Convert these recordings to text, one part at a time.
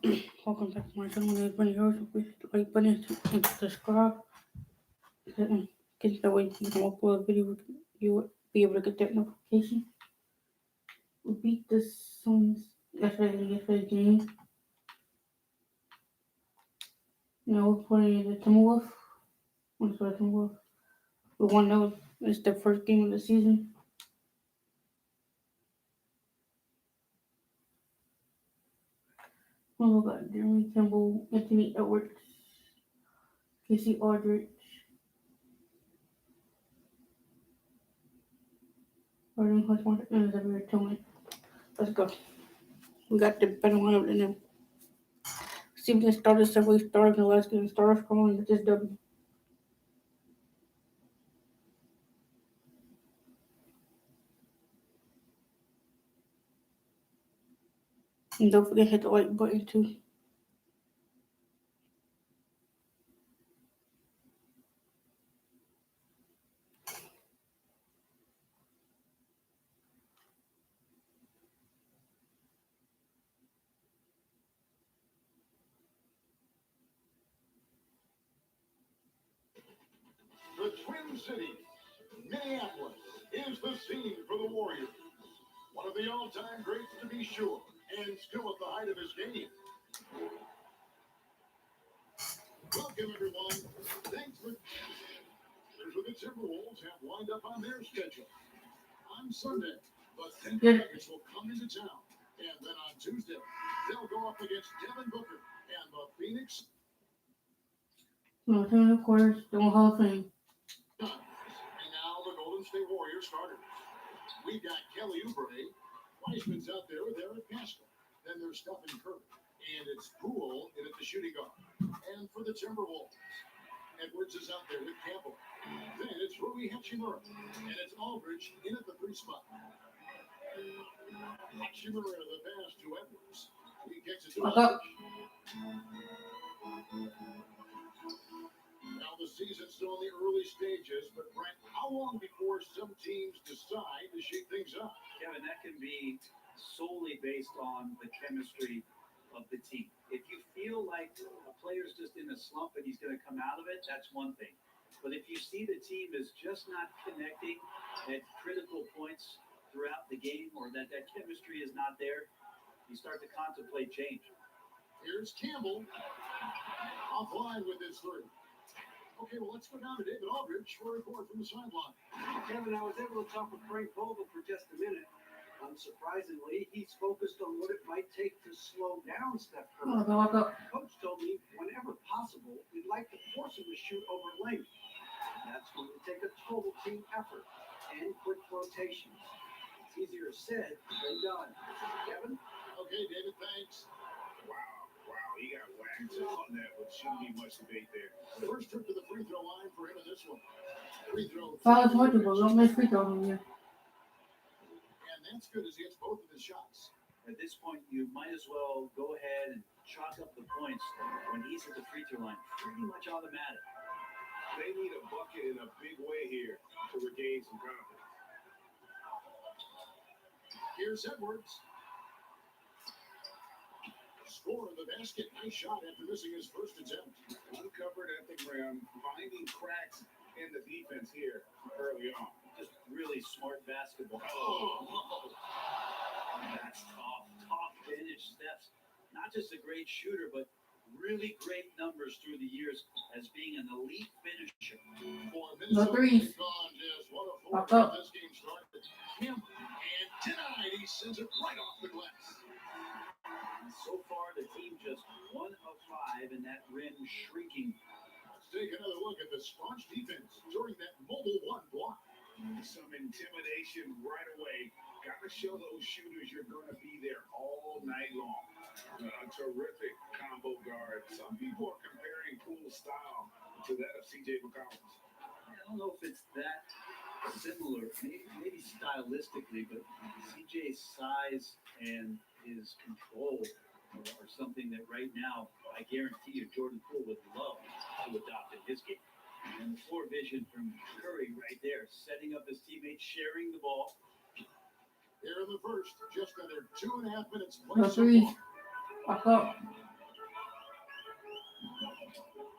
Welcome back to my channel. My name is Bunny Rose. Please hit the like button and subscribe. Get that way you can upload a video. You will be able to get that notification. We beat the Suns yesterday's game. Now we're playing the Timberwolves. I'm sorry, Timberwolves. We won those. It's the first game of the season. We got Jeremy Campbell, Anthony Edwards, Casey Aldridge, Arden Hudson, and Xavier Tillman. Let's go. We got the better lineup than them. See if we can start this if we started in the last game. Start off strong and get this W. And don't forget to hit the like button too. The Twin Cities, Minneapolis, is the scene for the Warriors. One of the all-time greats to be sure, and still at the height of his game. Welcome, everyone. Thanks for... Here's what the Timberwolves have lined up on their schedule. On Sunday, the Denver Nuggets will come into town. And then on Tuesday, they'll go up against Devin Booker and the Phoenix. No, turn of course, don't Hall of Fame. And now the Golden State Warriors starters. We've got Kelly Oubre. Weissman's out there with Eric Pascal. Then there's Stephen Curry. And it's Poole in at the shooting guard. And for the Timberwolves, Edwards is out there with Campbell. Then it's Rui Hachimura. And it's Aldridge in at the 3 spot. Hachimura the pass to Edwards. He kicks it to Aldridge. Now the season's still in the early stages, but Brent, how long before some teams decide to shake things up? Kevin, that can be solely based on the chemistry of the team. If you feel like a player's just in a slump and he's going to come out of it, that's one thing. But if you see the team is just not connecting at critical points throughout the game, or that chemistry is not there, you start to contemplate change. Here's Campbell offline with his 3. Okay, well, let's go down to David Aldridge for a report from the sideline. Kevin, I was able to talk with Frank Vogel for just a minute. Unsurprisingly, he's focused on what it might take to slow down Steph Curry. Coach told me whenever possible, we'd like to force him to shoot over length. That's going to take a total team effort and quick rotations. It's easier said than done. Kevin? Okay, David, thanks. Wow, he got whacked on that, but shouldn't be much debate there. The first trip to the free throw line for him in this one. Free throw. Foul is multiple, don't miss free throw here. And that's good as he hits both of his shots. At this point, you might as well go ahead and chalk up the points when he's at the free throw line. Pretty much automatic. They need a bucket in a big way here to regain some confidence. Here's Edwards. Score in the basket. Nice shot after missing his first attempt. Uncovered at the rim, finding cracks in the defense here early on. Just really smart basketball. Oh. That's tough finish. Steph's not just a great shooter, but really great numbers through the years as being an elite finisher. For No threes. Just one of 4 Back up. this game started. Him and denied. He sends it right off the glass. And so far, the team just 1 of 5 in that rim shrinking. Let's take another look at the staunch defense during that mobile 1 block. Some intimidation right away. Got to show those shooters you're going to be there all night long. A terrific combo guard. Some people are comparing Poole's style to that of C.J. McCollum's. I don't know if it's that similar, maybe stylistically, but CJ's size and his control are something that right now, I guarantee you, Jordan Poole would love to adopt in his game. And the floor vision from Curry right there, setting up his teammates, sharing the ball. Here in the first, just under 2.5 minutes. No threes. Back up.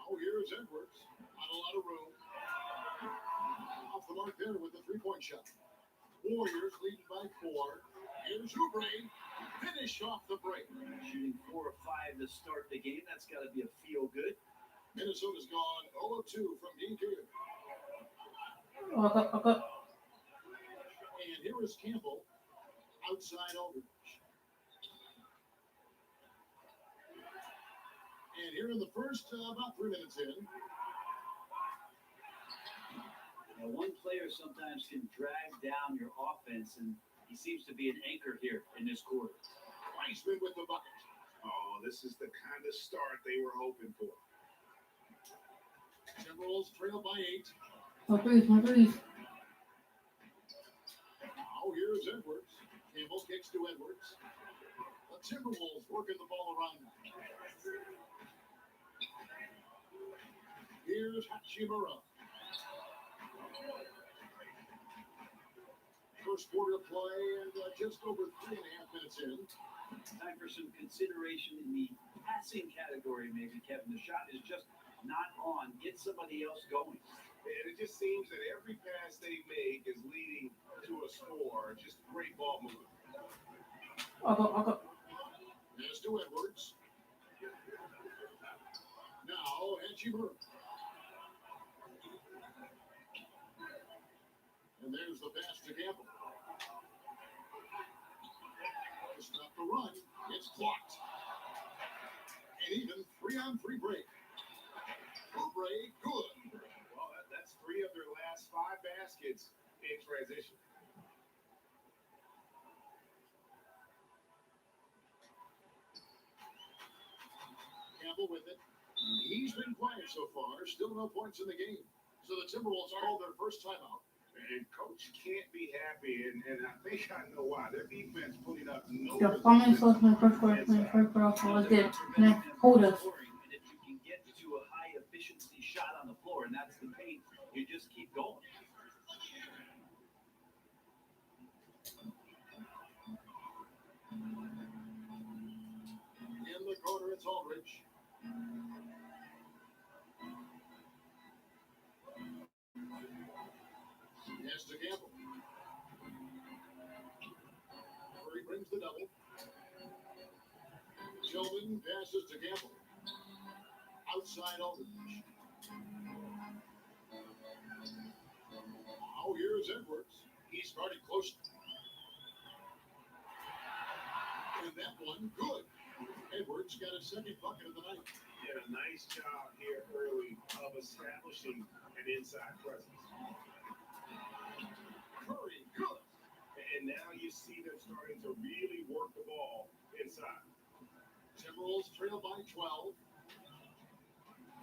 Now here's Edwards. Not a lot of room. Off the mark there with the three-point shot. Warriors leading by 4. Here's Oubre. Finish off the break. Shooting 4 or 5 to start the game. That's got to be a feel good. Minnesota's gone 0 of 2 from DQ. Okay. And here is Campbell. Outside Aldridge. And here in the first, about 3 minutes in. Now, one player sometimes can drag down your offense, and he seems to be an anchor here in this quarter. Weissman with the bucket. Oh, this is the kind of start they were hoping for. Timberwolves trail by 8. My threes. Now here's Edwards. Campbell kicks to Edwards. The Timberwolves working the ball around them. Here's Hachimura. First quarter play and just over 3.5 minutes in. Time for some consideration in the passing category, maybe, Kevin. The shot is just not on. Get somebody else going. And it just seems that every pass they make is leading to a score. Just great ball movement. Okay. Pass to Edwards. Now Hachimura. And there's the pass to Campbell. To stop the run, it's blocked. And even 3-on-3 break. Oubre, good. Well, that's 3 of their last 5 baskets in transition. Campbell with it. He's been quiet so far. Still no points in the game. So the Timberwolves called their first timeout. And coach can't be happy, and I think I know why. Their defense putting up no The 4 minutes left in the first quarter. Was good. Now, hold us. And if you can get to a high efficiency shot on the floor, and that's the paint, you just keep going. In the corner, it's Aldridge. Pass to Campbell. Curry brings the double. Sheldon passes to Campbell. Outside Aldridge. Now here's Edwards. He's starting close. And that one, good. Edwards got a second bucket of the night. Did a nice job here early of establishing an inside presence. Curry, good. And now you see them starting to really work the ball inside. Timberwolves trail by 12.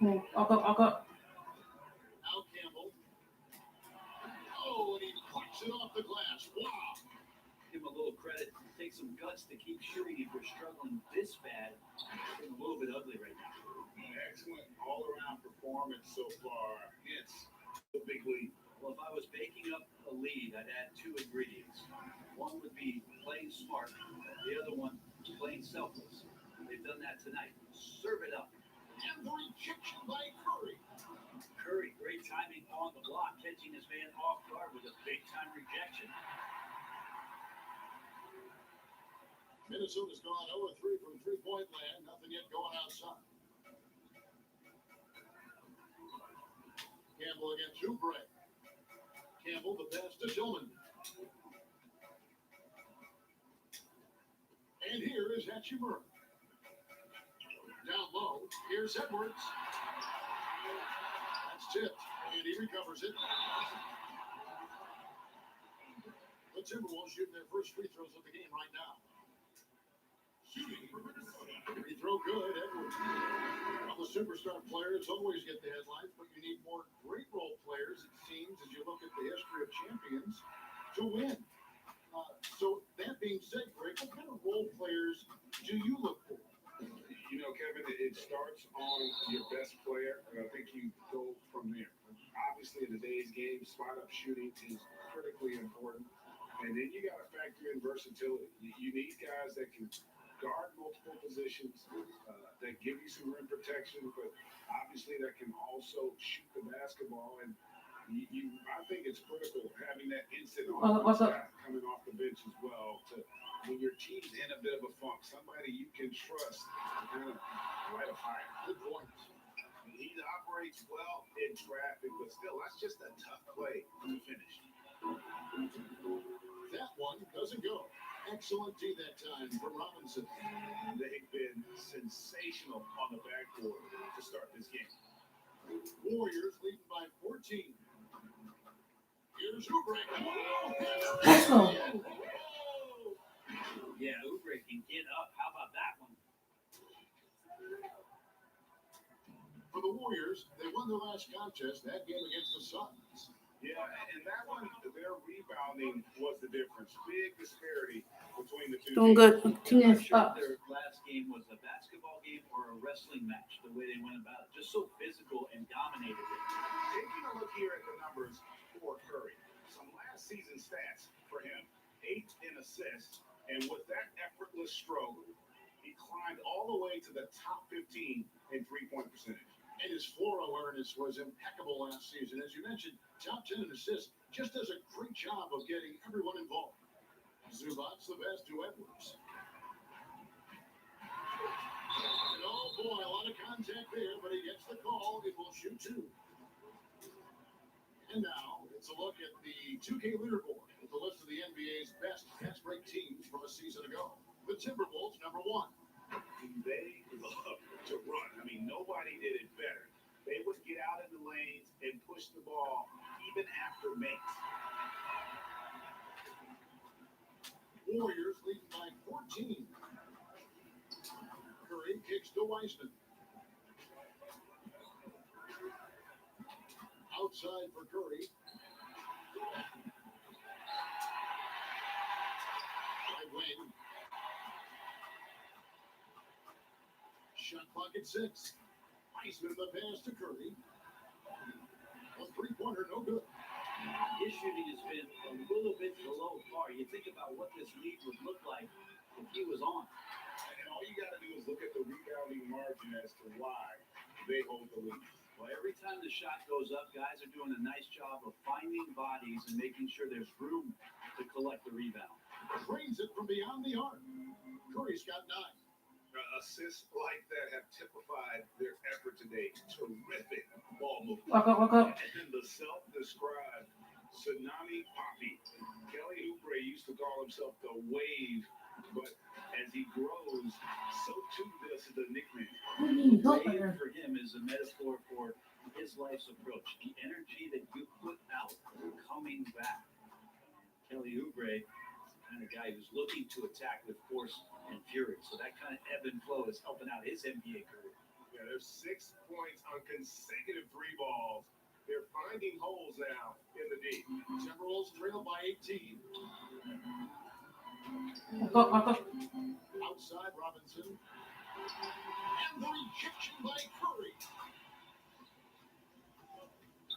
Okay. Now Campbell. Oh, and he pucks it off the glass. Wow. Give him a little credit. Take some guts to keep shooting if you're struggling this bad. It's a little bit ugly right now. Excellent all-around performance so far. It's the big lead. Well, if I was baking up a lead, I'd add 2 ingredients. One would be playing smart. The other one, playing selfless. They've done that tonight. Serve it up. And the rejection by Curry. Curry, great timing on the block, catching his man off guard with a big-time rejection. Minnesota's gone 0-3 from three-point land. Nothing yet going outside. Campbell against Oubre. Campbell, the pass to Tillman. And here is Hachimura. Down low, here's Edwards. That's tipped, and he recovers it. The Timberwolves shooting their first free throws of the game right now. Shooting for Minnesota. Free throw good, Edwards. Well, the superstar players always get the headlines, but you need more great role players, it seems, as you look at the history of champions, to win. So that being said, Greg, what kind of role players do you look for? You know, Kevin, it starts on your best player, and I think you go from there. Obviously, in today's game, spot-up shooting is critically important. And then you got to factor in versatility. You need guys that can guard multiple positions that give you some rim protection, but obviously that can also shoot the basketball. And I think it's critical having that instant offense guy coming off the bench as well to when your team's in a bit of a funk, somebody you can trust to kind of light a fire. Good point. He operates well in traffic, but still, that's just a tough play to finish. That one doesn't go. Excellent D that time from Robinson. They've been sensational on the backboard to start this game. Warriors leading by 14. Here's Oubre. Let's go. Yeah, Oubre can get up. How about that one? For the Warriors, they won their last contest, that game against the Suns. Yeah, and that one, their rebounding was the difference. Big disparity between the two. Doing good. I'm Continue not sure up. if their last game was a basketball game or a wrestling match, the way they went about it. Just so physical and dominated it. Taking a look here at the numbers for Curry. Some last season stats for him. 8 in assists, and with that effortless stroke, he climbed all the way to the top 15 in three-point percentage. And his floor awareness was impeccable last season. As you mentioned, top 10 in assists, just does a great job of getting everyone involved. Zubac's the best to Edwards. And oh boy, a lot of contact there, but he gets the call. It will shoot 2. And now it's a look at the 2K leaderboard with the list of the NBA's best fast break teams from a season ago. The Timberwolves, number 1. They love to run. I mean, nobody did it better. They would get out in the lanes and push the ball even after makes. Warriors leading by 14. Curry kicks to Wiseman. Outside for Curry. Right wing. Shot clock at 6. Wiseman the pass to Curry. A three-pointer, no good. His shooting has been a little bit below par. You think about what this lead would look like if he was on. And all you got to do is look at the rebounding margin as to why they hold the lead. Well, every time the shot goes up, guys are doing a nice job of finding bodies and making sure there's room to collect the rebound. Drains it from beyond the arc. Curry's got 9. Assists like that have typified their effort today. Terrific ball movement. Walk up. And the self-described tsunami poppy. Kelly Oubre used to call himself the wave, but as he grows, so too does the nickname. Wave for him is a metaphor for his life's approach. The energy that you put out coming back. Kelly Oubre, kind of guy who's looking to attack with force and fury. So that kind of ebb and flow is helping out his NBA career. Yeah, there's 6 points on consecutive 3 balls. They're finding holes now in the D. Timberwolves trail by 18. Walk up. Outside Robinson. And the rejection by Curry.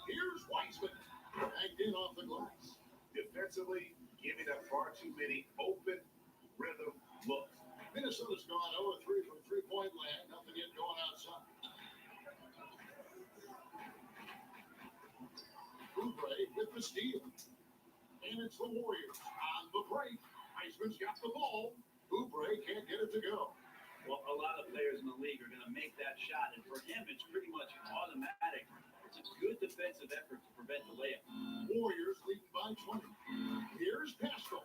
Here's Wiseman. Backed in off the glass. Defensively, giving up far too many open rhythm looks. Minnesota's gone 0-3 from three-point land. Nothing yet going outside. Oubre with the steal. And it's the Warriors on the break. Heisman's got the ball. Oubre can't get it to go. Well, a lot of players in the league are going to make that shot, and for him, it's pretty much automatic. It's a good defensive effort to prevent the layup. Warriors leading by 20. Here's Pascal.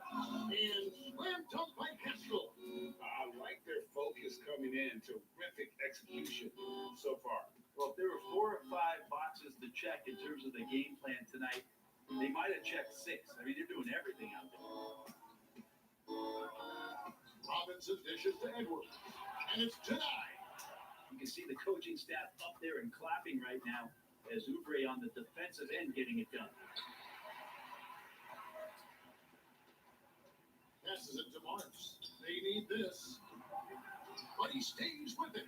And slam dunk by Pascal. I like their focus coming in. Terrific execution so far. Well, if there were 4 or 5 boxes to check in terms of the game plan tonight, they might have checked 6. I mean, they're doing everything out there. Robinson dishes to Edwards. And it's denied. You can see the coaching staff up there and clapping right now as Oubre on the defensive end getting it done. Passes it to Marks. They need this. But he stays with it.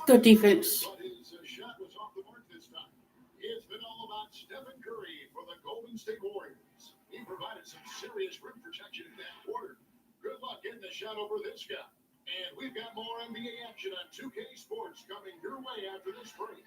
Good defense. But his shot was off the mark this time. It's been all about Stephen Curry for the Golden State Warriors. He provided some serious rim protection in that quarter. Good luck getting it. a shot over this guy. And we've got more NBA action on 2K Sports coming your way after this break.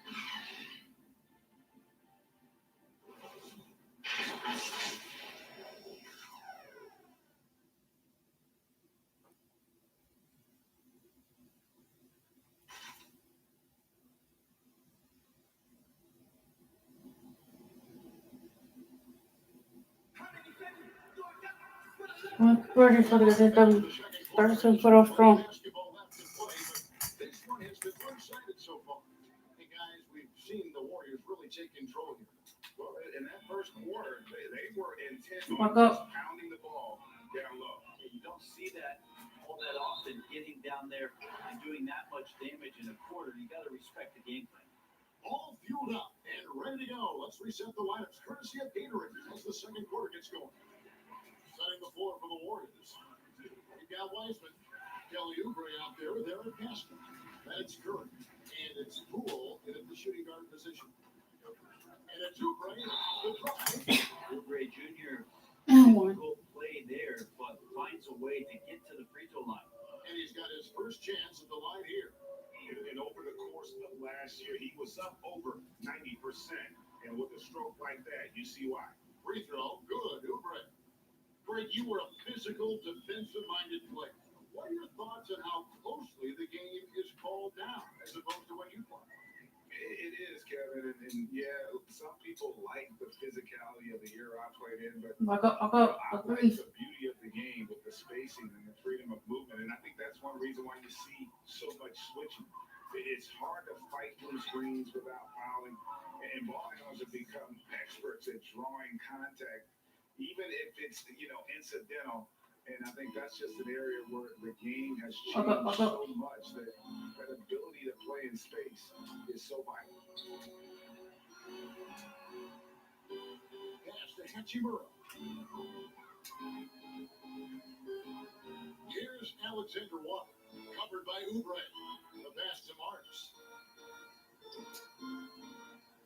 We're just looking at this done. Started 7 foot off strong. Basketball left to play, but this one has been one-sided so far. Hey guys, we've seen the Warriors really take control here. Well, in that first quarter, they were intent Walk on up. just pounding the ball down low. You don't see that all that often, getting down there and doing that much damage in a quarter. You got to respect the game plan. All fueled up and ready to go. Let's reset the lineups courtesy of Gatorade as the second quarter gets going. Setting the floor for the Warriors. We've got Wiseman, Kelly Oubre out there with Eric Pascal. That's Curry. And it's Poole in the shooting guard position. And it's Oubre, the drive. Oubre Jr. And one. Difficult play there, but finds a way to get to the free throw line. And he's got his first chance at the line here. And over the course of last year, he was up over 90%. And with a stroke like that, you see why. Free throw, good, Oubre. Greg, you were a physical, defensive-minded player. What are your thoughts on how closely the game is called down as opposed to when you play? It is, Kevin. And yeah, some people like the physicality of the era I played in, but Walk up, walk up. I A like three. the beauty of the game with the spacing and the freedom of movement. And I think that's one reason why you see so much switching. It's hard to fight through screens without fouling. And ball handlers have become experts at drawing contact, even if it's, incidental. And I think that's just an area where the game has changed so much that that ability to play in space is so vital. Pass to Hachimura. Here's Alexander Watt, covered by Oubre. The pass to Marks.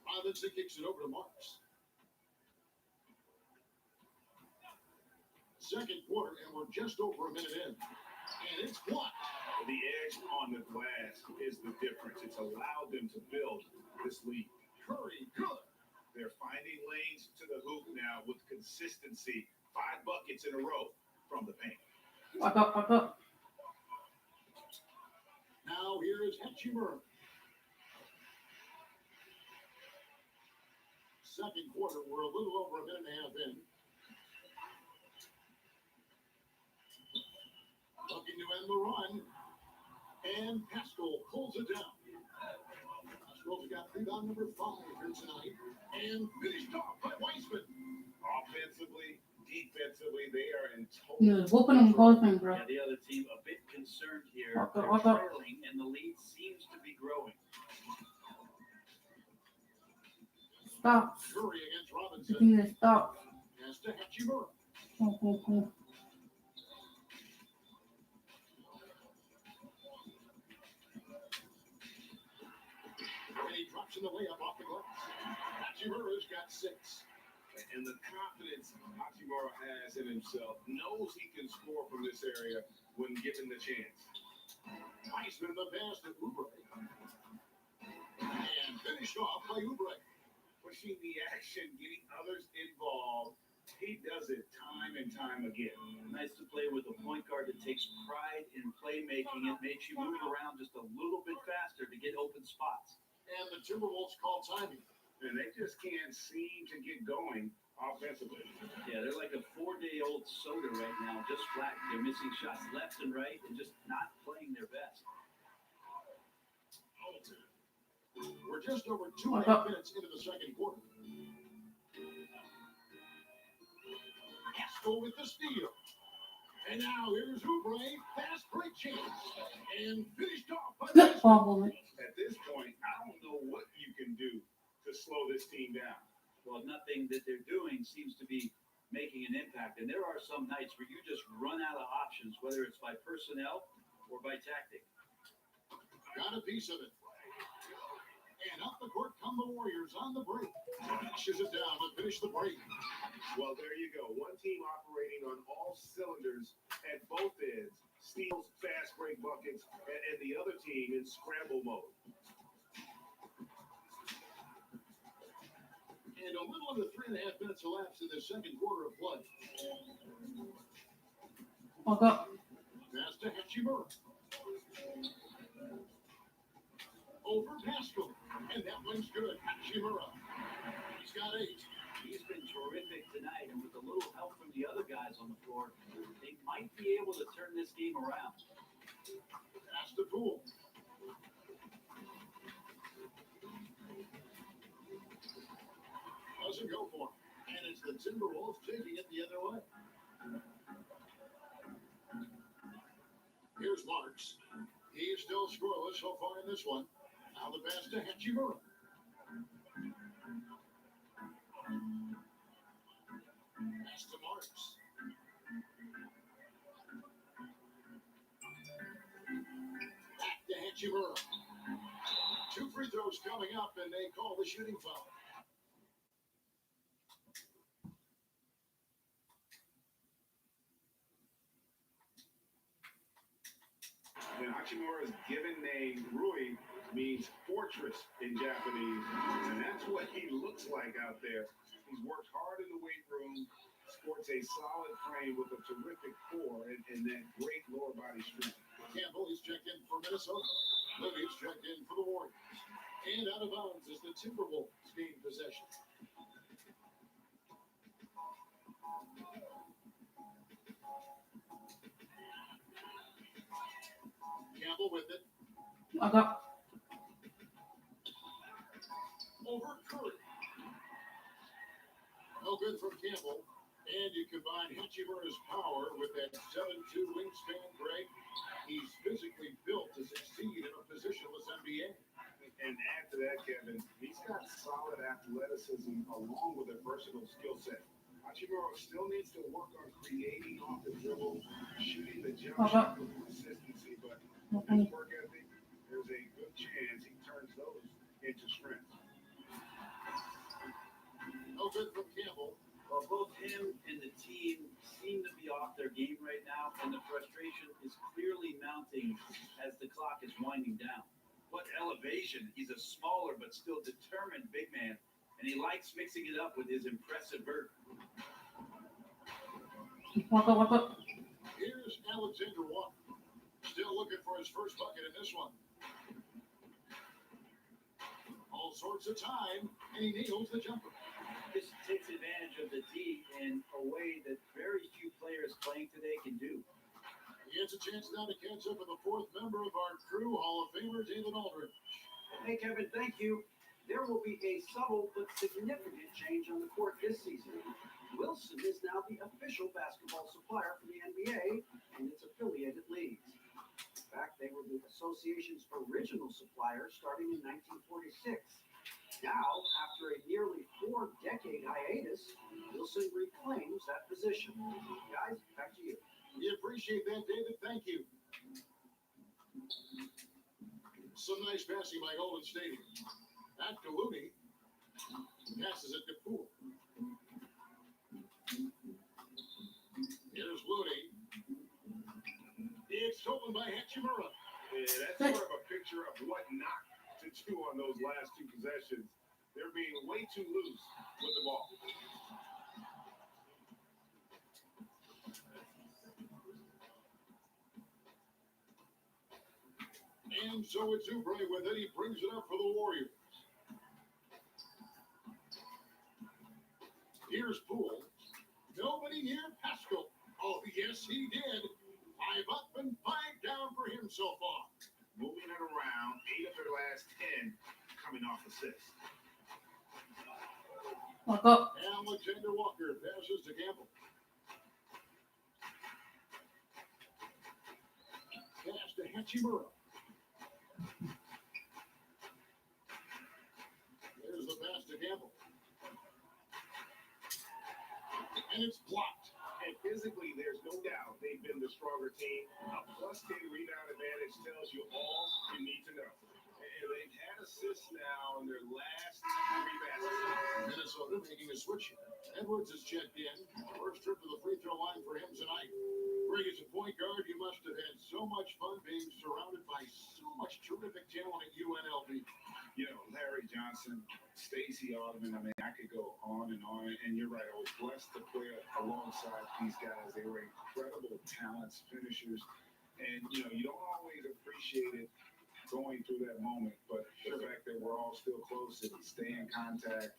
Robinson kicks it over to Marks. Second quarter, and we're just over a minute in. And it's blocked. The edge on the glass is the difference. It's allowed them to build this lead. Curry, good. They're finding lanes to the hoop now with consistency. 5 buckets in a row from the paint. Walk up, walk up. Now here is Hachimura. Second quarter, we're a little over a minute and a half in. Looking to end the run. And Pascal pulls it down. Pascal's got rebound number 5 here tonight. And finished off by Wiseman. Offensively, defensively, they are in He total. was whooping him both things, bro. Yeah, the other team a bit concerned here. Walk up, They're walk up. trailing, and the lead seems to be growing. Stop. Curry against The Robinson. thing that stops. Pass to Hachimura. Oh. And he drops in the layup off the glass. Hachimura's got 6. And the confidence Hachimura has in himself, knows he can score from this area when given the chance. Wiseman the pass to Oubre. And finished off by Oubre. Pushing the action, getting others involved. He does it time and time again. Nice to play with a point guard that takes pride in playmaking. It makes you move around just a little bit faster to get open spots. And the Timberwolves call timing. And they just can't seem to get going offensively. Yeah, they're like a 4-day-old soda right now, just flat. They're missing shots left and right and just not playing their best. We're just over 2.5 minutes into the second quarter. Pascal with the steal. And now here's Oubre. Fast break chance. And finished off by Good ball movement. At this point, I don't know what you can do to slow this team down. Well, nothing that they're doing seems to be making an impact. And there are some nights where you just run out of options, whether it's by personnel or by tactic. Got a piece of it. And up the court come the Warriors on the break. Pushes it down to finish the break. Well, there you go. One team operating on all cylinders at both ends, steals, fast break buckets, and the other team in scramble mode. And a little under 3.5 minutes elapsed in the second quarter of play. Walk up. Pass to Hachimura. Over Pascal. And that one's good. Hachimura. He's got 8. He's been terrific tonight, and with a little help from the other guys on the floor, they might be able to turn this game around. Pass to Poole. Doesn't go for him. And it's the Timberwolves taking it the other way. Here's Marks. He's still scoreless so far in this one. Now the pass to Hachimura. Pass to Marks. Back to Hachimura. 2 free throws coming up, and they call the shooting foul. And Hachimura's given name, Rui, means fortress in Japanese. And that's what he looks like out there. He's worked hard in the weight room, sports a solid frame with a terrific core and that great lower body strength. Campbell, he's checked in for Minnesota. Livy's checked in for the Warriors. And out of bounds is the Timberwolves gain possession. Campbell with it. Walk up. Over Curry. No good from Campbell. And you combine Hachimura's power with that 7'2" wingspan, Greg. He's physically built to succeed in a positionless NBA. And add to that, Kevin, he's got solid athleticism along with a versatile skill set. Hachimura still needs to work on creating off the dribble, shooting the jump shot with consistency, but his work ethic, there's a good chance he turns those into strengths. No good from Campbell. Well, both him and the team seem to be off their game right now, and the frustration is clearly mounting as the clock is winding down. What elevation! He's a smaller but still determined big man, and he likes mixing it up with his impressive vert. Walk up. Here's Alexander Walker. Still looking for his first bucket in this one. All sorts of time, and he nails the jumper. This takes advantage of the D in a way that very few players playing today can do. He gets a chance now to catch up with the 4th member of our crew, Hall of Famer David Aldridge. Hey, Kevin, thank you. There will be a subtle but significant change on the court this season. Wilson is now the official basketball supplier for the NBA and its affiliated leagues. In fact, they were the association's original supplier starting in 1946. Now, after a nearly 4-decade hiatus, Wilson reclaims that position. Guys, back to you. We appreciate that, David. Thank you. Some nice passing by Golden State. Back to Looney. Passes it to Poole. Here's Looney. It's stolen by Hachimura. Yeah, that's sort of a picture of what not to do on those last 2 possessions. They're being way too loose with the ball. And so it's Oubre with it. He brings it up for the Warriors. Here's Poole. Nobody near Pascal. Oh, yes, he did. 5 up and 5 down for him so far. Moving it around, 8 of their last 10 coming off assists. Walk up. Alexander Walker passes to Campbell. Pass to Hachimura. There's the pass to Campbell. And it's blocked. And physically, there's no doubt they've been the stronger team. A +10 rebound advantage tells you all you need to know. And they've had assists now in their last 3 baskets. Minnesota making a switch. Edwards is checked in. First trip to the free throw line for him tonight. Greg, as a point guard, you must have had so much fun being surrounded by so much terrific talent at UNLV. You know, Larry Johnson, Stacey Alderman, I mean, I could go on. And you're right, I was blessed to play alongside these guys. They were incredible talents, finishers. And, you know, you don't always appreciate it going through that moment, but the fact that we're all still close and stay in contact,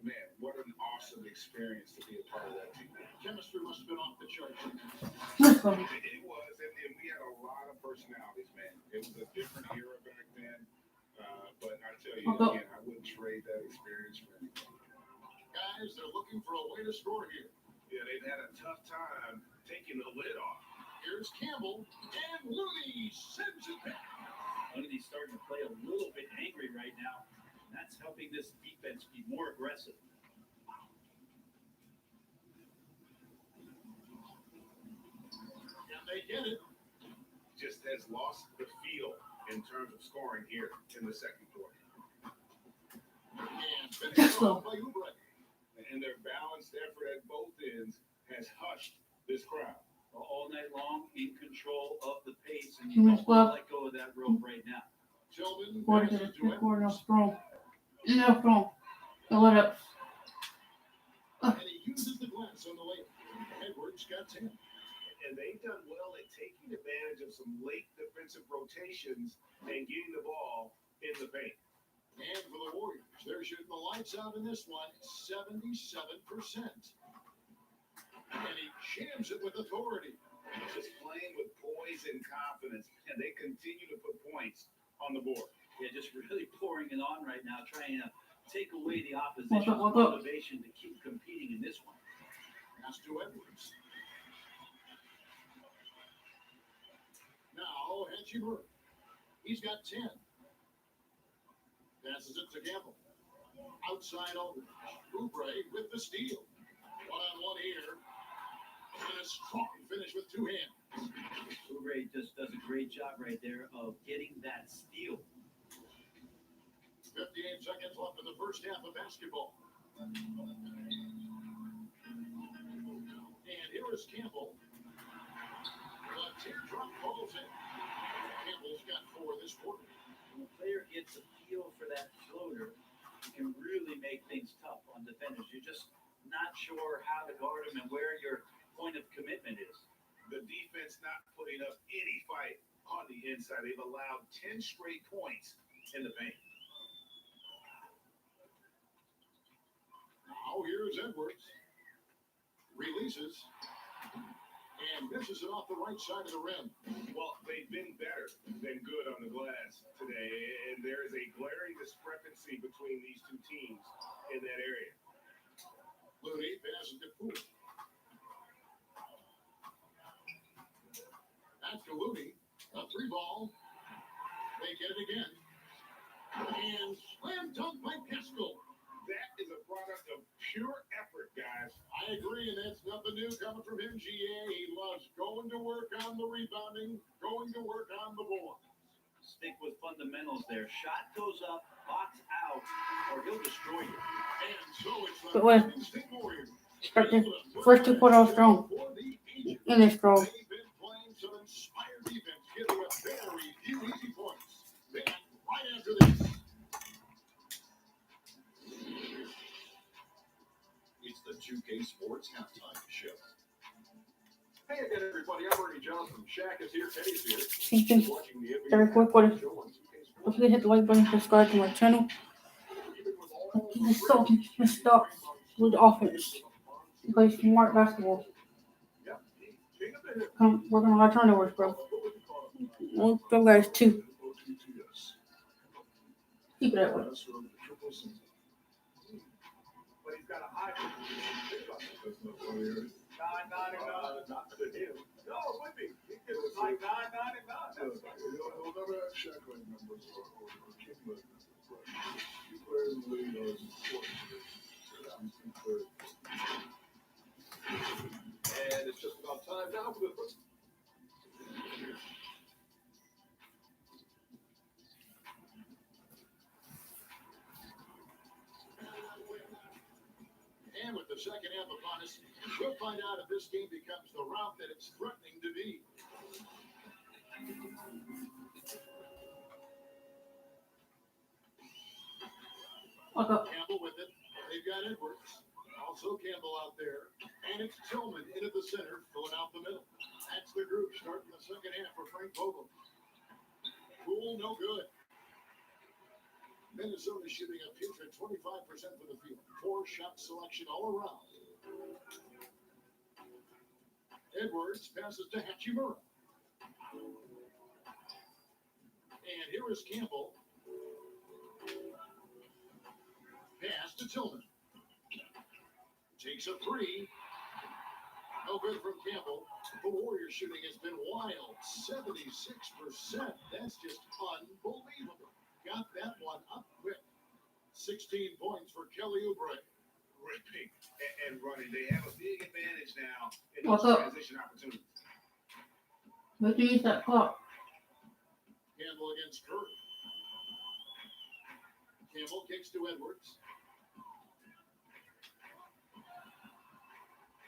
man, what an awesome experience to be a part of that team. Chemistry must have been off the charts. Let's go. It was, and we had a lot of personalities, man. It was a different era back then, but I tell you, again, I wouldn't trade that experience for anything. Guys, they're looking for a way to score here. Yeah, they've had a tough time taking the lid off. Here's Campbell, and Looney sends it back. Looney's starting to play a little bit angry right now. And that's helping this defense be more aggressive. And they get it. Just has lost the feel in terms of scoring here in the second quarter. And finished off by Oubre. And their balanced effort at both ends has hushed this crowd. All night long, in control of the pace, and you don't want to let go of that rope right now. Tillman Quarter passes to to the quarter, no Edwards. strong. No strong. Fill it up. And he uses the glass on the layup. Edwards got 10. And they've done well at taking advantage of some late defensive rotations and getting the ball in the paint. And for the Warriors, they're shooting the lights out in this one, 77%. And he jams it with authority. Just playing with poise and confidence, and they continue to put points on the board. Yeah, just really pouring it on right now, trying to take away the opposition's What's up? motivation to keep competing in this one. Pass to Edwards. Now, Hachimura. He's got 10. Passes it to Campbell. Outside Aldridge. Oubre with the steal. One-on-one here. And a strong finish with two hands. Oubre just does a great job right there of getting that steal. 58 seconds left in the first half of basketball. And here is Campbell. The teardrop falls in. Campbell's got 4 this quarter. When a player gets a feel for that floater, it can really make things tough on defenders. You're just not sure how to guard him and where your point of commitment is. The defense not putting up any fight on the inside. They've allowed 10 straight points in the paint. Now here's Edwards. Releases. And misses it off the right side of the rim. Well, they've been better than good on the glass today, and there is a glaring discrepancy between these two teams in that area. Looney passes to Poole. Back to Looney. A 3-ball. They get it again. And slam dunk by Pascal. That is a product of pure effort, guys. I agree, and that's nothing new coming from MGA. He loves going to work on the rebounding, going to work on the boards. Stick with fundamentals there. Shot goes up, box out, or he'll destroy you. And so it's the But wait. Golden State Warriors. Start the first 2 quarters strong. For the ages. In this strong. They've been playing some inspired defense, getting a very few easy points. Then, right after this. It's the 2K Sports Halftime Show. Hey again, everybody. I'm Ernie Johnson. Shaq is here. Teddy's here. Ethan, Watching the NBA 3rd quarter. show on 2K Sports. Don't forget to hit the like button, subscribe to my channel. Even with all This is so messed up with the offense. He plays smart basketball. King of the hip. Come working on our turnovers, bro. One throw guys 2. Keep it that way. But he's got a high. Not to him. No, it would be. It was like 9, 9, and 9. That's right. He'll never have Shaq-like numbers or King-like numbers, but he players in the league are as important to him. And it's just about time now for the first. And with the second half upon us. We'll find out if this game becomes the route that it's threatening to be. Campbell with it. They've got Edwards. Also Campbell out there. And it's Tillman into the center, filling out the middle. That's the group starting the second half for Frank Vogel. Poole, no good. Minnesota shooting a putrid 25% from the field. 4-shot selection all around. Edwards passes to Hachimura. And here is Campbell. Pass to Tillman. Takes a three. No good from Campbell. The Warriors shooting has been wild. 76%. That's just unbelievable. Got that one up quick. 16 points for Kelly Oubre. Ripping and running. They have a big advantage now in those transition opportunities. Let's use that clock. Campbell against Curry. Campbell kicks to Edwards.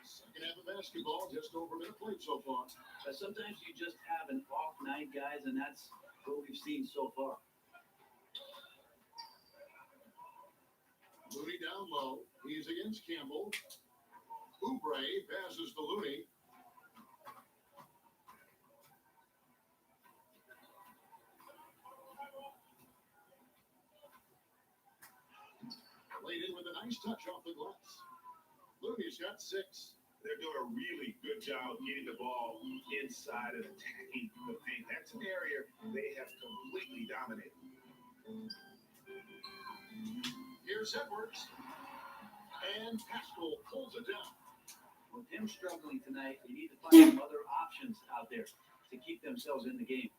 Second half of basketball, just over a minute played so far. Sometimes you just have an off night, guys, and that's what we've seen so far. Looney down low. He's against Campbell. Oubre passes to Looney. Laid in with a nice touch off the glass. Looney's got 6. They're doing a really good job getting the ball inside and attacking the paint. That's an area they have completely dominated. Here's Edwards. And Pascal pulls it down. With him struggling tonight, you need to find some other options out there to keep themselves in the game.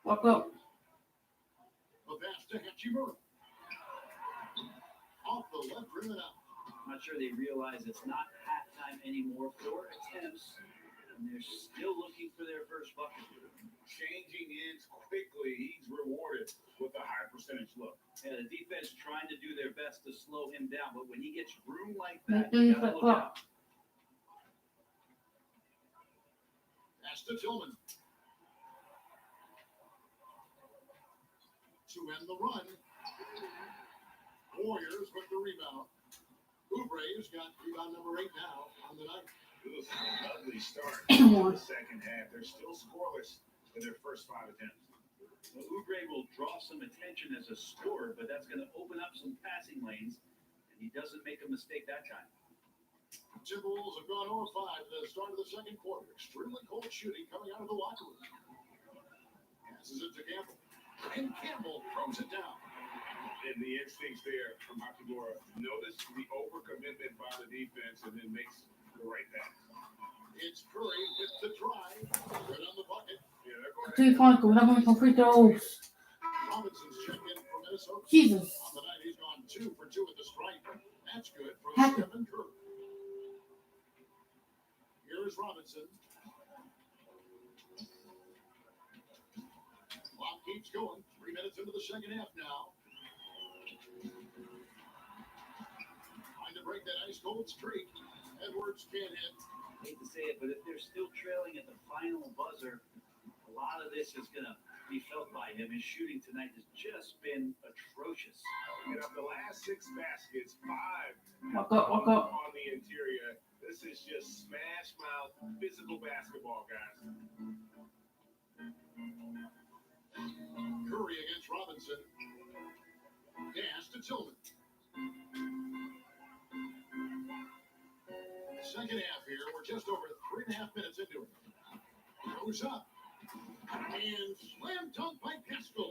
Walk up. The pass to Hachimura. Off the left rim and out. I'm not sure they realize it's not halftime anymore. 4 attempts, and they're still looking for their first bucket. Changing ends quickly. He's rewarded with a high percentage look. Yeah, the defense trying to do their best to slow him down, but when he gets room like that, Let's you use gotta that look clock. out. Pass to Tillman. To end the run. Warriors with the rebound. Oubre's got rebound number 8 now on the night. Ugh, ugly start to the second half. They're still scoreless in their first 5 attempts. Well, Oubre will draw some attention as a scorer, but that's going to open up some passing lanes, and he doesn't make a mistake that time. Timberwolves have gone 0-5 at the start of the second quarter. Extremely cold shooting coming out of the locker room. Passes it to Campbell. And Campbell throws it down. And the instincts there from Hachimura. Notice the overcommitment by the defense and then makes the right pass. It's Curry with the drive. Good on the bucket. Yeah, they're going Two Michael, we're not going to free throws. Robinson's checked in for Minnesota. Jesus. On the night, he's gone 2 for 2 at the stripe. That's good for Happy. Stephen Curry. Here's Robinson. Clock keeps going. 3 minutes into the second half now. Trying to break that ice cold streak. Edwards can't hit. Hate to say it, but if they're still trailing at the final buzzer, a lot of this is going to be felt by him. His shooting tonight has just been atrocious. And of the last 6 baskets, 5 Walk up, walk up. on the interior. This is just smash mouth physical basketball, guys. Curry against Robinson. Pass to Tillman. Second half here. We're just over 3.5 minutes into it. Goes up. And slam dunk by Pascal.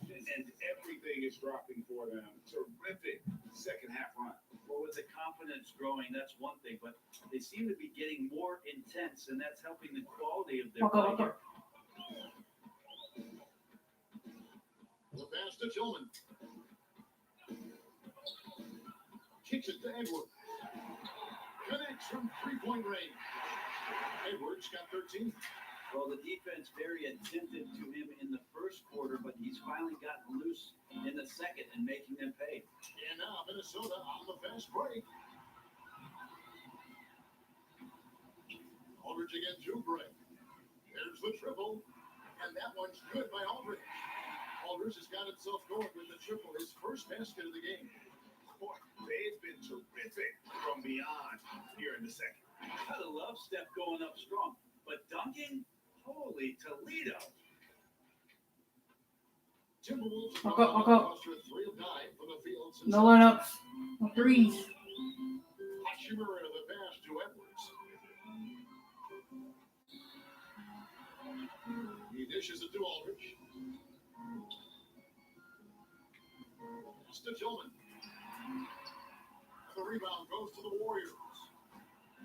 And everything is dropping for them. Terrific second half run. Well, with the confidence growing, that's one thing, but they seem to be getting more intense, and that's helping the quality of their play here. The pass to Tillman. Kicks it to Edwards. Connects from 3-point range. Edwards got 13. Well, the defense very attentive to him in the first quarter, but he's finally gotten loose in the second and making them pay. And now Minnesota on the fast break. Aldridge against Oubre. There's the triple, and that one's good by Aldridge. Aldridge has got himself going with the triple, his first basket of the game. Boy, they've been terrific from beyond here in the second. Gotta love Steph going up strong, but dunking, holy Toledo. Timberwolves Walk up. 3 of 9 from the field. No lineups. No threes. Hachimura to the pass to Edwards. He dishes it to Aldridge. Pass to Tillman. The rebound goes to the Warriors.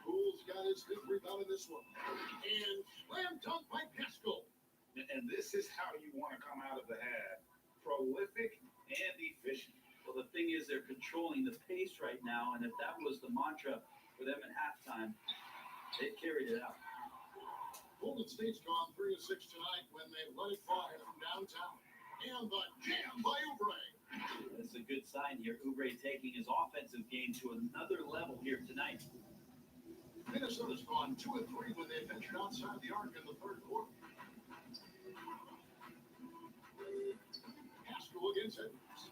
Poole's got his 5th rebound in this one. And slam dunk by Pascal. And this is how you want to come out of the half. Prolific and efficient. Well, the thing is, they're controlling the pace right now, and if that was the mantra for them at halftime, they carried it out. Golden State's gone 3 of 6 tonight when they let it fly from downtown. And the jam by Oubre. That's a good sign here. Oubre taking his offensive game to another level here tonight. Minnesota's gone 2 of 3 when they ventured outside the arc in the 3rd quarter. Pascal against Edwards.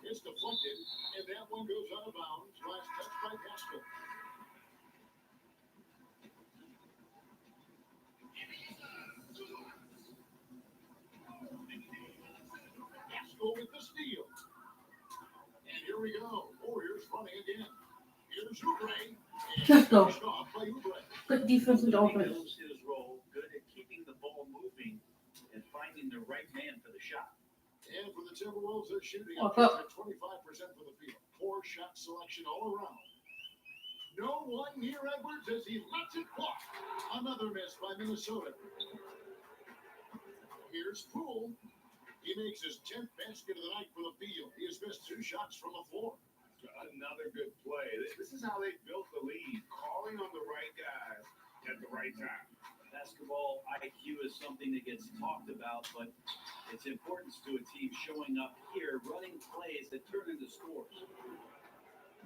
It's deflected, and that one goes out of bounds. Last touch by Pascal. Pascal with the steal. And here we go. Warriors running again. Here's Oubre. Let's go. Finished off by Oubre. Good defense and He offense. knows his role, good at keeping the ball moving and finding the right man for the shot. And for the Timberwolves, they're shooting Walk up up. to 25% from the field. Poor shot selection all around. No one near Edwards as he lets it walk. Another miss by Minnesota. Here's Poole. He makes his 10th basket of the night for the field. He has missed 2 shots from the floor. Another good play. This is how they built the lead, calling on the right guys at the right time. Basketball IQ is something that gets talked about, but its importance to a team showing up here, running plays that turn into scores.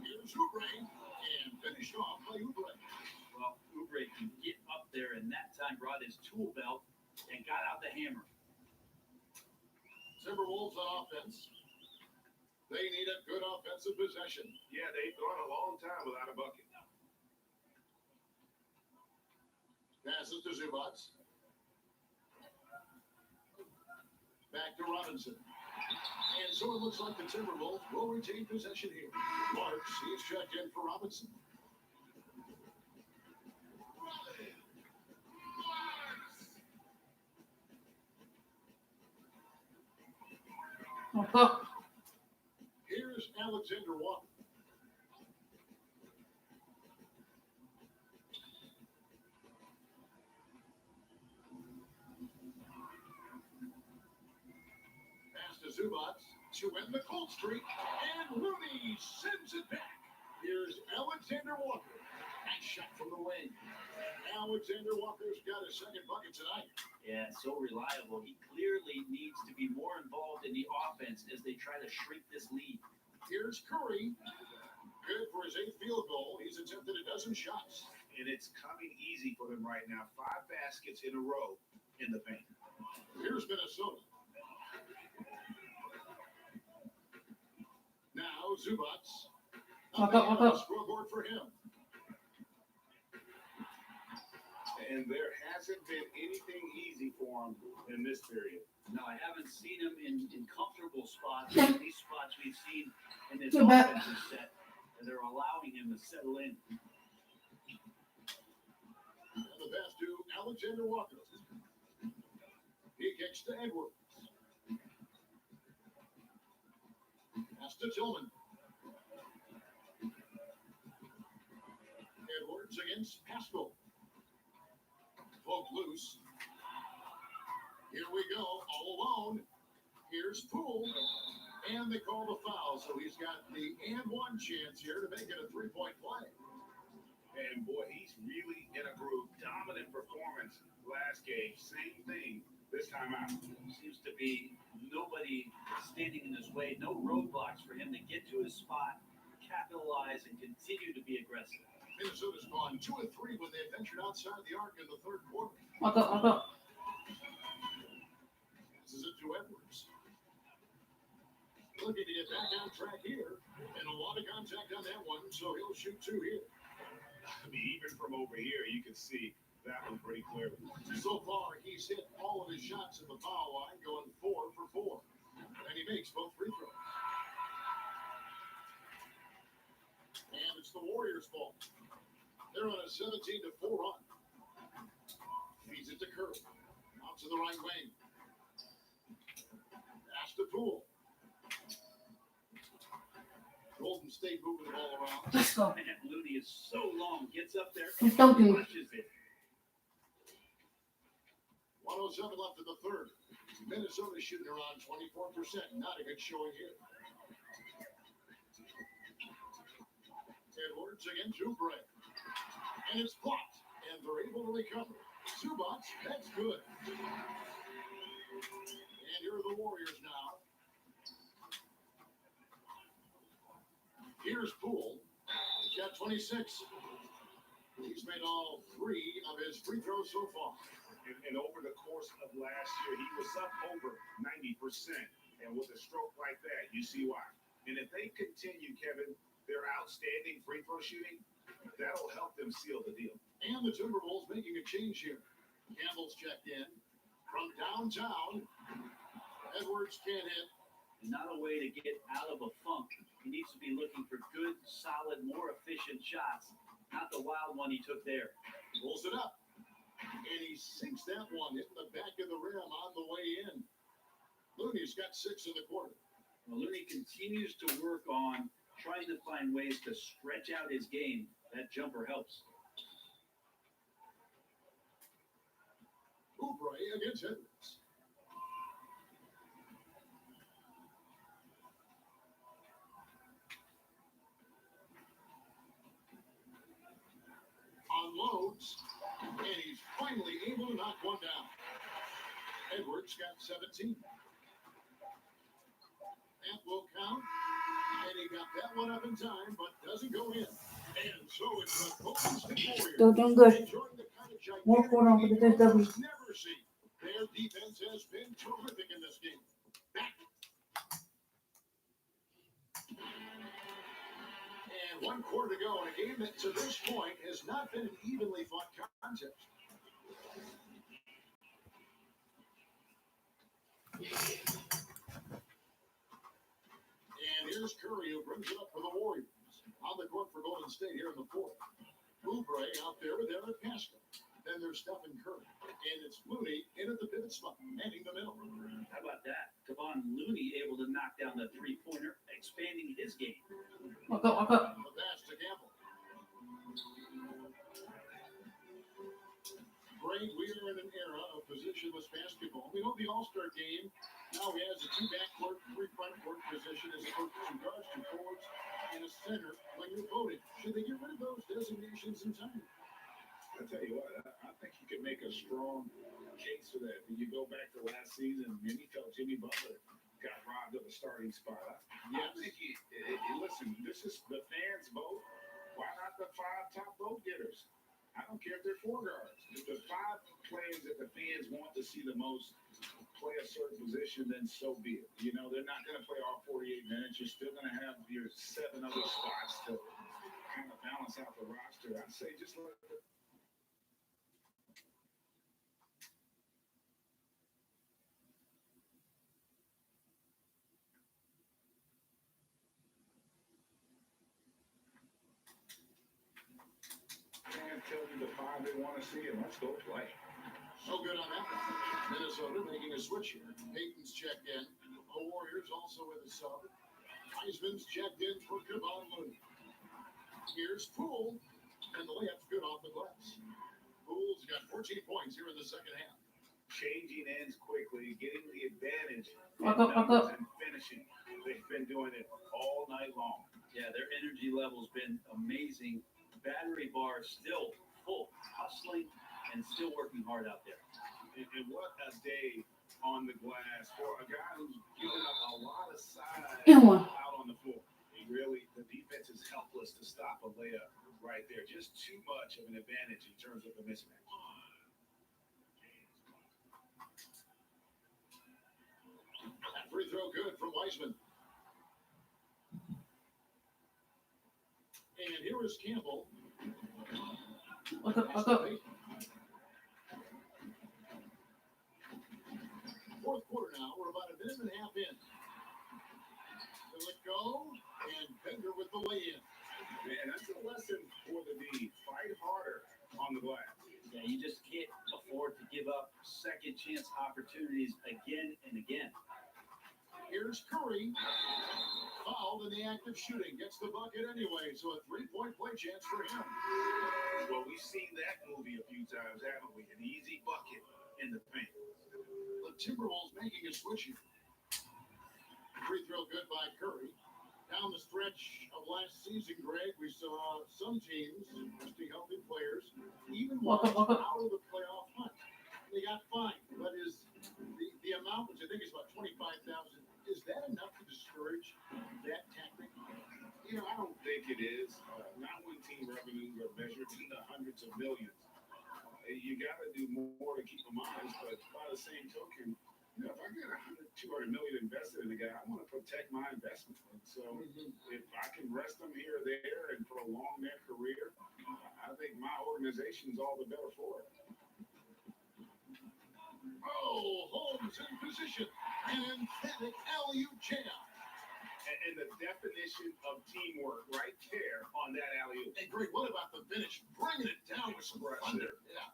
Here's Oubre. And finished off by Oubre. Well, Oubre can get up there, and that time brought his tool belt and got out the hammer. Timberwolves on offense. They need a good offensive possession. Yeah, they've gone a long time without a bucket. Passes to Zubac. Back to Robinson. And so it looks like the Timberwolves will retain possession here. Marks, he's checked in for Robinson. Walk up. Here's Alexander Walker. Pass to Zubac to end the cold streak, and Looney sends it back. Here's Alexander Walker. Nice shot from the wing. Alexander Walker's got his 2nd bucket tonight. Yeah, so reliable. He clearly needs to be more involved in the offense as they try to shrink this lead. Here's Curry. Good for his 8th field goal. He's attempted a dozen shots. And it's coming easy for them right now. 5 baskets in a row in the paint. Here's Minnesota. Now Zubac. Walk up. Scoreboard for him. And there hasn't been anything easy for him in this period. No, I haven't seen him in comfortable spots. Yeah. These spots we've seen in this Good bet. offensive set, and they're allowing him to settle in. And the pass to Alexander Walker. He kicks to Edwards. Pass to Tillman. Edwards against Pascal. Poked loose. Here we go, all alone. Here's Poole. And they call the foul, so he's got the and one chance here to make it a 3-point play. And boy, he's really in a groove. Dominant performance last game. Same thing this time out. Seems to be nobody standing in his way, no roadblocks for him to get to his spot, capitalize, and continue to be aggressive. Minnesota's gone 2 of 3 when they ventured outside the arc in the third quarter. I'll go. Passes it to Edwards. Looking to get back on track here. And a lot of contact on that one, so he'll shoot 2 here. I mean, even from over here, you can see that one pretty clearly. So far, he's hit all of his shots at the foul line, going 4 for 4. And he makes both free throws. And it's the Warriors' ball. They're on a 17-4 run. Feeds it to Curry. Out to the right wing. Pass to Poole. Golden State moving the ball around. Let's go. Man, Looney is so long, gets up there Just and don't do it. crushes it. 107 left in the third. Minnesota shooting around 24%. Not a good showing here. Edwards against Oubre. And it's blocked. And they're able to recover. Zubac, that's good. And here are the Warriors now. Here's Poole. He's got 26. He's made all 3 of his free throws so far. And over the course of last year, he was up over 90%. And with a stroke like that, you see why. And if they continue, Kevin, their outstanding free throw shooting, that'll help them seal the deal. And the Timberwolves making a change here. Campbell's checked in from downtown. Edwards can't hit. Not a way to get out of a funk. He needs to be looking for good, solid, more efficient shots. Not the wild one he took there. Pulls it up. And he sinks that one, hitting the back of the rim on the way in. Looney's got 6 in the quarter. Well, Looney continues to work on trying to find ways to stretch out his game. That jumper helps. Oubre against Edwards. Unloads, and he's finally able to knock one down. Edwards got 17. That will count, and he got that one up in time, but doesn't go in. And so it's the Golden State Warriors. Still doing good. Enjoying the kind of gigantic More quarter on for the lead W. we've never seen. Their defense has been terrific in this game. Back. And 1 quarter to go in a game that to this point has not been an evenly fought contest. And here's Curry who brings it up for the Warriors. On the court for Golden State here in the fourth. Oubre out there with Eric Pascal. Then there's Stephen Curry. And it's Looney in at the pivot spot, manning the middle. How about that? Kevon Looney able to knock down the three-pointer, expanding his game. I'll go. The pass to Campbell. Great, we are in an era of positionless basketball. We know the All-Star game now has a 2 backcourt, 3 frontcourt position as opposed to 2 guards, 2 forwards, and a center when you're voting. Should they get rid of those designations in time? I tell you what, I think you could make a strong case for that. When you go back to last season, many felt Jimmy Butler got robbed of a starting spot. I think listen, this is the fans' vote. Why not the 5 top vote getters? I don't care if they're 4 guards. If the 5 players that the fans want to see the most play a certain position, then so be it. You know, they're not going to play all 48 minutes. You're still going to have your 7 other spots to kind of balance out the roster. I'd say just let the fans tell you the 5 they want to see, and let's go play. So good on that one. Minnesota making a switch here. Payton's checked in. The Warriors also with a sub. Heisman's checked in for Kevon Looney. Here's Poole, and the layup's good off the glass. Poole's got 14 points here in the second half. Changing ends quickly, getting the advantage, I'll go. and finishing. They've been doing it all night long. Yeah, their energy level's been amazing. Battery bar still full, hustling, and still working hard out there. And what a day on the glass for a guy who's given up a lot of size And one. out on the floor. The defense is helpless to stop a layup right there. Just too much of an advantage in terms of the mismatch. Free throw good from Wiseman. And here is Campbell. Look up. Fourth quarter now. We're about a minute and a half in. They let go, and Bender with the lay-in. Man, that's a lesson for the D. Fight harder on the glass. Yeah, you just can't afford to give up second chance opportunities again and again. Here's Curry. Fouled in the act of shooting. Gets the bucket anyway, so a three-point play chance for him. Well, we've seen that movie a few times, haven't we? An easy bucket in the paint. The Timberwolves making a switch here. Free throw good by Curry. Down the stretch of last season, Greg, we saw some teams resting healthy players, even ones out of the playoff hunt. They got fined, but is the amount, which I think is about $25,000, is that enough to discourage that tactic? You know, I don't think it is. Not when team revenues are measured in the hundreds of millions. You got to do more to keep them honest, but by the same token, you know, if I get $200 million invested in a guy, I want to protect my investment. And so if I can rest them here or there and prolong their career, I think my organization's all the better for it. Oh, Holmes in position. An emphatic alley-oop jam. And the definition of teamwork right there on that alley-oop. And Greg, what about the finish? Bringing it down with some thunder. Yeah.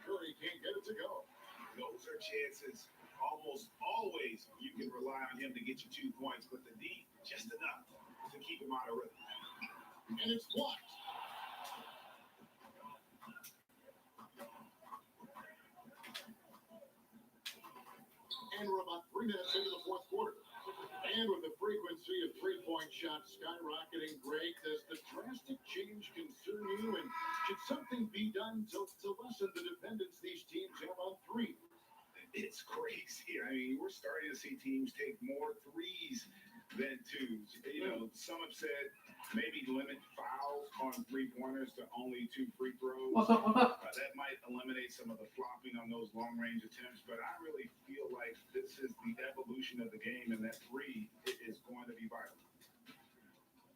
Curry can't get it to go. Those are chances. Almost always you can rely on him to get you 2 points, but the D, just enough to keep him out of rhythm. And it's blocked. And we're about 3 minutes into the fourth quarter. And with the frequency of three-point shots skyrocketing, Greg, does the drastic change concern you? And should something be done to lessen the dependence these teams have on three? It's crazy. I mean, we're starting to see teams take more threes than twos. You know, some have said maybe limit fouls on three-pointers to only 2 free throws. That might eliminate some of the flopping on those long-range attempts, but I really feel like this is the evolution of the game, and that three is going to be vital.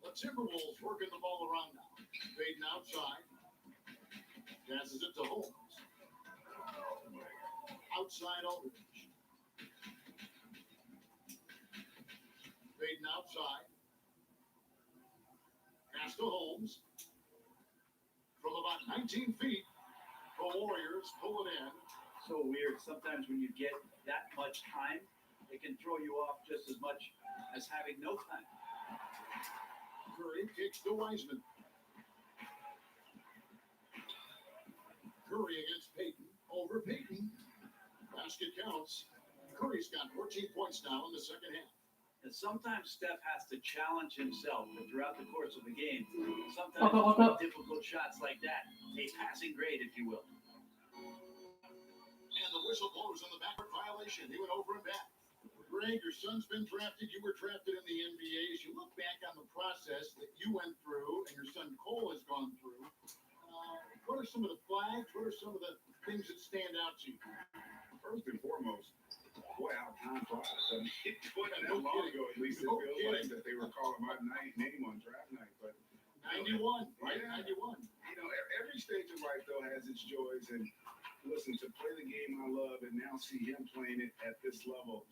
The Timberwolves working the ball around now. Fading outside. Passes it to Holmes. Outside Aldridge. Fading outside. Pass to Holmes. From about 19 feet, the Warriors pull it in. So weird. Sometimes when you get that much time, it can throw you off just as much as having no time. Curry kicks to Wiseman. Curry against Payton. Over Payton. Basket counts. Curry's got 14 points now in the second half. And sometimes Steph has to challenge himself throughout the course of the game. Sometimes with difficult shots like that, a passing grade, if you will. And the whistle blows on the backward violation. He went over and back. Greg, your son's been drafted. You were drafted in the NBA. As you look back on the process that you went through and your son Cole has gone through, what are some of the flags? What are some of the things that stand out to you? First and foremost, boy, how time flies. I mean, it wasn't that long ago, at least it feels like that they were calling my name on draft night. But 91, right? Yeah. 91. You know, every stage of life, though, has its joys. And listen, to play the game I love and now see him playing it at this level,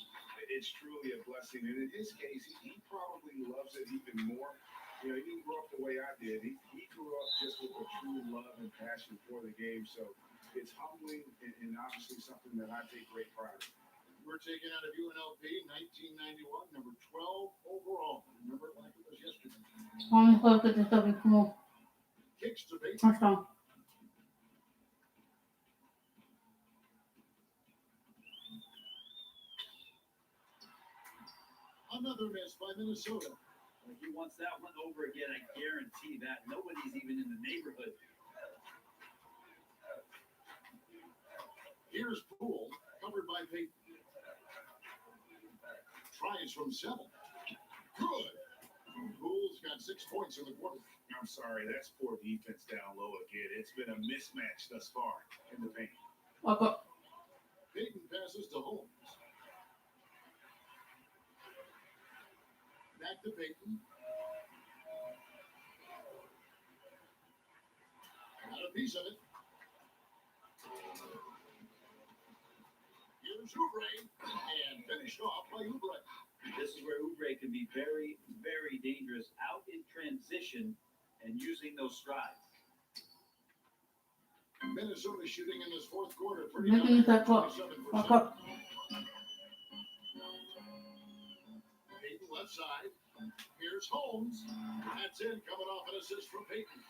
it's truly a blessing. And in his case, he probably loves it even more. You know, he didn't grow up the way I did. He grew up just with a true love and passion for the game. So it's humbling and obviously something that I take great pride in. We're taken out of UNLV 1991, number 12 overall. Remember it like it was yesterday. Kicks to base. Another miss by Minnesota. If he wants that one over again, I guarantee that. Nobody's even in the neighborhood. Here's Poole, covered by Payton. Tries from 7. Good. Poole's got 6 points in the quarter. Now, I'm sorry, that's poor defense down low again. It's been a mismatch thus far in the paint. Walk up. Peyton passes to Holmes. Back to Peyton. Got a piece of it. Here's Oubre. And finished off by Oubre. This is where Oubre can be very, very dangerous out in transition and using those strides. Minnesota shooting in this fourth quarter. Making that clock. 27%. Walk up. Peyton left side. Here's Holmes. That's in, coming off an assist from Peyton.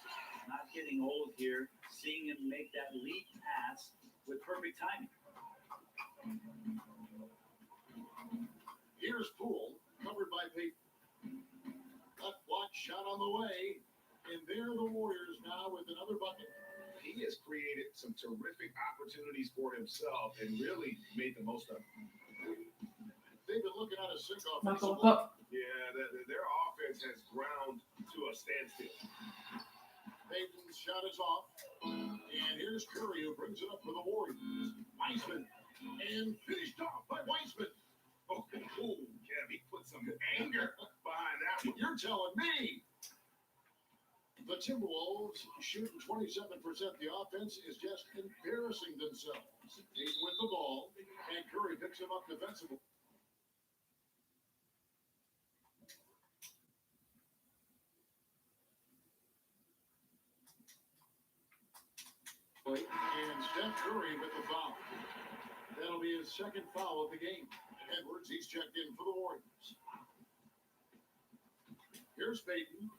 Not getting old here, seeing him make that lead pass with perfect timing. Here's Poole, covered by Peyton. Left block shot on the way. And there are the Warriors now with another bucket. He has created some terrific opportunities for himself and really made the most of them. They've been looking at a sink off. Walk up. Yeah, their offense has ground to a standstill. Peyton's shot is off. And here's Curry who brings it up for the Warriors. Weissman. And finished off by Weissman. Oh, Kev, he put some anger behind that one. You're telling me. The Timberwolves shooting 27%. The offense is just embarrassing themselves. Peyton with the ball. And Curry picks him up defensively. And Steph Curry with the foul. That'll be his second foul of the game. Edwards, he's checked in for the Warriors. Here's Peyton.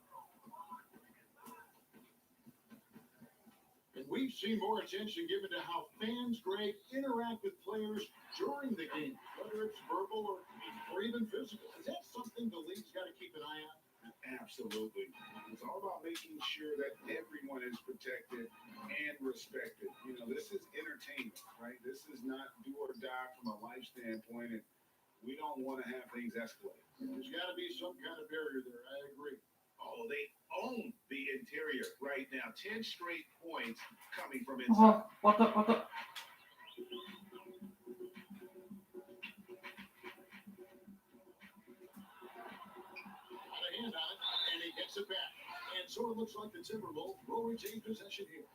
And we've seen more attention given to how fans, Greg, interact with players during the game, whether it's verbal or even physical. Is that something the league's got to keep an eye on? Absolutely. It's all about making sure that everyone is protected and respected. You know, this is entertainment, right? This is not do or die from a life standpoint, and we don't want to have things escalate. There's got to be some kind of barrier there. I agree. Oh, they own the interior right now. 10 straight points coming from inside. Walk up. Got a hand on it, and he gets it back. And so it looks like the Timberwolves will retain possession here.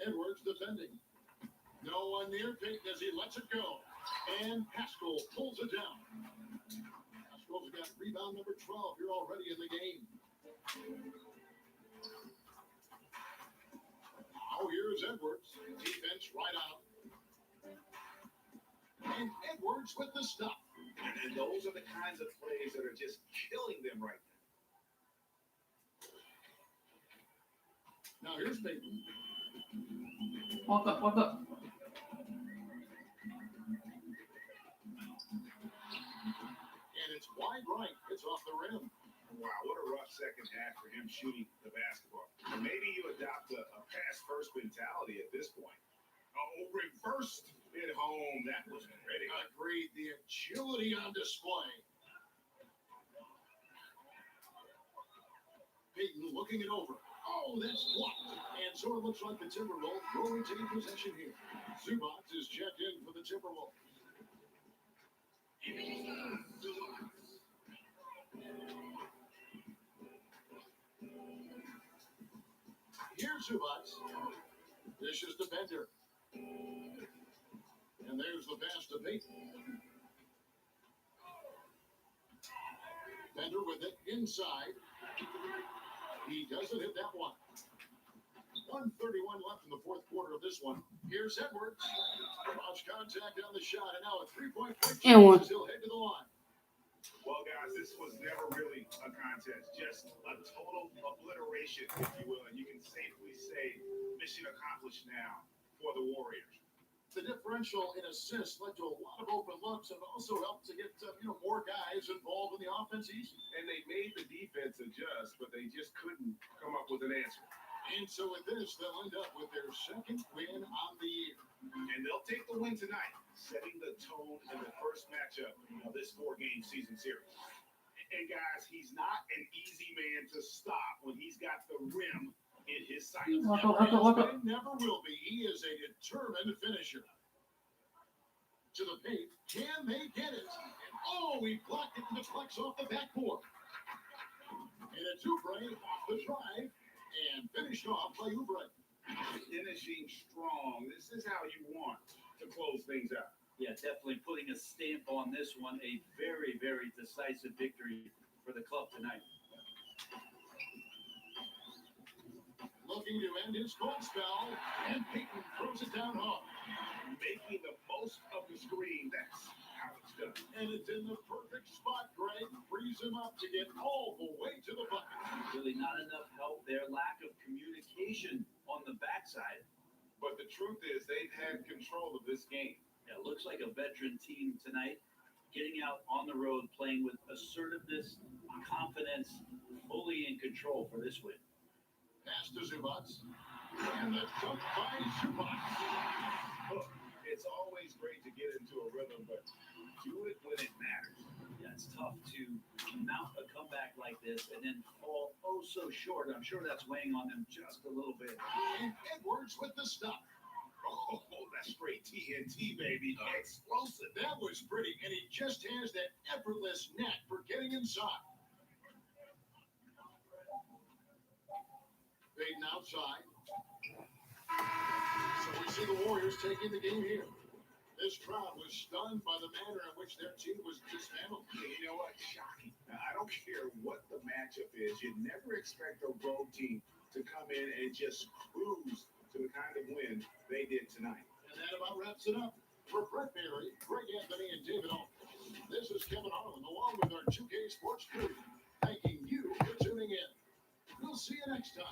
Edwards defending. No one near Peyton as he lets it go. And Pascal pulls it down. Pascal's got rebound number 12 here already in the game. Now here's Edwards. Defense right out. And Edwards with the stop. And those are the kinds of plays that are just killing them right Now here's Peyton. Walk up. And it's wide right. It's off the rim. now. Wow, what a rough second half for him shooting the basketball. And maybe you adopt a pass-first mentality at this point. Oh, reversed it home. That was pretty. Agreed. The agility on display. Peyton looking it over. Oh, that's blocked. And so it looks like the Timberwolves will retain possession here. Zubac is checked in for the Timberwolves. Here's Zubac. Dishes to Bender. And there's the pass to Peyton. Bender with it inside. He doesn't hit that one. 1:31 left in the fourth quarter of this one. Here's Edwards. Launch contact on the shot, and now a three-point play. And one. He'll head to the line. Well, guys, this was never really a contest. Just a total obliteration, if you will. And you can safely say mission accomplished now for the Warriors. The differential in assists led to a lot of open looks and also helped to get more guys involved in the offense easy. And they made the defense adjust, but they just couldn't come up with an answer. And so with this, they'll end up with their second win on the year. And they'll take the win tonight, setting the tone in the first matchup of this 4-game season series. And guys, he's not an easy man to stop when he's got the rim in his sights. Never will be. He is a determined finisher. To the paint. Can they get it? And he blocked it and deflects off the backboard. And a Oubre off the drive and finished off by Oubre. Finishing strong. This is how you want to close things out. Yeah, definitely putting a stamp on this one. A very, very decisive victory for the club tonight. Looking to end his cold spell, and Peyton throws it down hard. Making the most of the screen. That's how it's done. And it's in the perfect spot, Greg. Frees him up to get all the way to the bucket. Really not enough help there. Lack of communication on the backside. But the truth is, they've had control of this game. Yeah, it looks like a veteran team tonight. Getting out on the road, playing with assertiveness, confidence, fully in control for this win. Pass to Zubac. And the jump by Zubac. Look, it's always great to get into a rhythm, but do it when it matters. Yeah, it's tough to mount a comeback like this and then fall so short. I'm sure that's weighing on them just a little bit. And Edwards with the stop. Oh, that's straight TNT, baby. Explosive. That was pretty, and he just has that effortless knack for getting inside. Baden outside. So we see the Warriors taking the game here. This crowd was stunned by the manner in which their team was dismantled. You know what? Shocking. Now, I don't care what the matchup is. You never expect a road team to come in and just cruise to the kind of win they did tonight. And that about wraps it up. For Brett Berry, Greg Anthony, and David Alton, this is Kevin Harlan, along with our 2K Sports crew, thanking you for tuning in. We'll see you next time.